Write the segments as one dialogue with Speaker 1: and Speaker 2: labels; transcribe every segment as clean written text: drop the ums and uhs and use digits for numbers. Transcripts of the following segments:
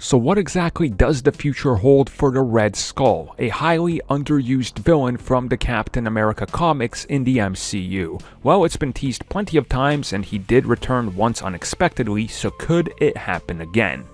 Speaker 1: So what exactly does the future hold for the Red Skull, a highly underused villain from the Captain America comics in the MCU? Well, it's been teased plenty of times and he did return once unexpectedly, so could it happen again?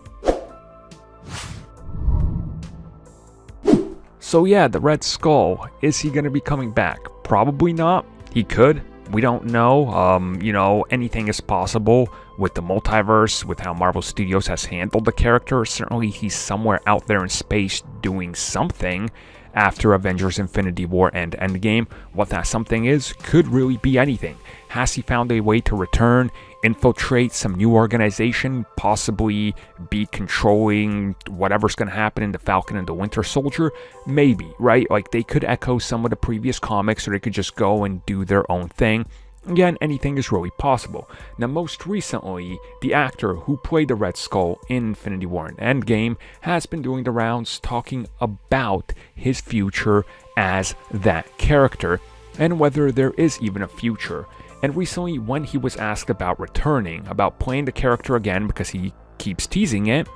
Speaker 1: So yeah, the Red Skull, is he going to be coming back? Probably not. He could. We don't know. Anything is possible with the multiverse, with how Marvel Studios has handled the character. Certainly he's somewhere out there in space doing something after Avengers Infinity War and Endgame. What that something is could really be anything. Has he found a way to return, infiltrate some new organization, possibly be controlling whatever's going to happen in the Falcon and the Winter Soldier? Maybe, right? Like, they could echo some of the previous comics, or they could just go and do their own thing. Again, anything is really possible. Now, most recently, the actor who played the Red Skull in Infinity War and Endgame has been doing the rounds talking about his future as that character, and whether there is even a future. And recently, when he was asked about returning, about playing the character again because he keeps teasing it,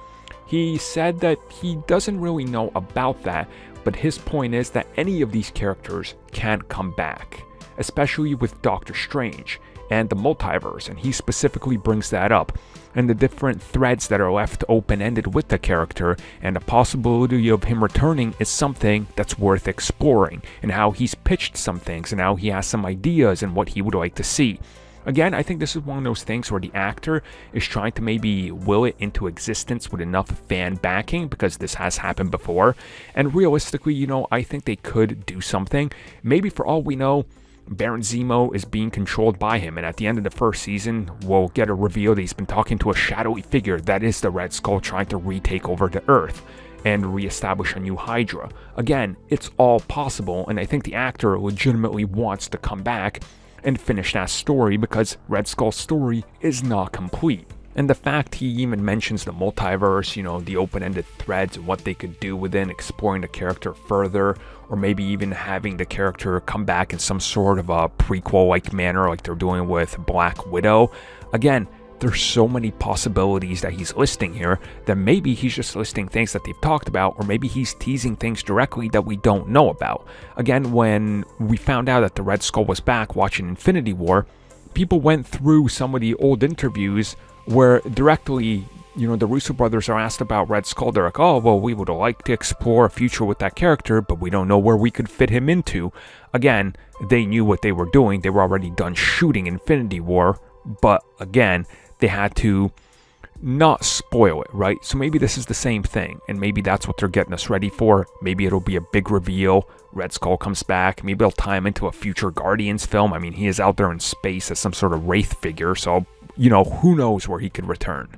Speaker 1: he said that he doesn't really know about that, but his point is that any of these characters can come back, especially with Doctor Strange and the multiverse, and he specifically brings that up, and the different threads that are left open-ended with the character, and the possibility of him returning is something that's worth exploring, and how he's pitched some things, and how he has some ideas and what he would like to see. Again, I think this is one of those things where the actor is trying to maybe will it into existence with enough fan backing, because this has happened before, and realistically, I think they could do something. Maybe for all we know, Baron Zemo is being controlled by him, and at the end of the first season, we'll get a reveal that he's been talking to a shadowy figure that is the Red Skull trying to retake over the Earth and reestablish a new Hydra. Again, it's all possible, and I think the actor legitimately wants to come back and finish that story because Red Skull's story is not complete. And the fact he even mentions the multiverse, the open-ended threads and what they could do within, exploring the character further, or maybe even having the character come back in some sort of a prequel-like manner like they're doing with Black Widow. Again, there's so many possibilities that he's listing here that maybe he's just listing things that they've talked about, or maybe he's teasing things directly that we don't know about. Again, when we found out that the Red Skull was back watching Infinity War, people went through some of the old interviews where directly, the Russo brothers are asked about Red Skull. They're like, oh, well, we would like to explore a future with that character, but we don't know where we could fit him into. Again, they knew what they were doing. They were already done shooting Infinity War, but again, they had to not spoil it, right? So maybe this is the same thing, and maybe that's what they're getting us ready for. Maybe it'll be a big reveal. Red Skull comes back. Maybe they'll tie him into a future Guardians film. I mean, he is out there in space as some sort of wraith figure, so who knows where he could return.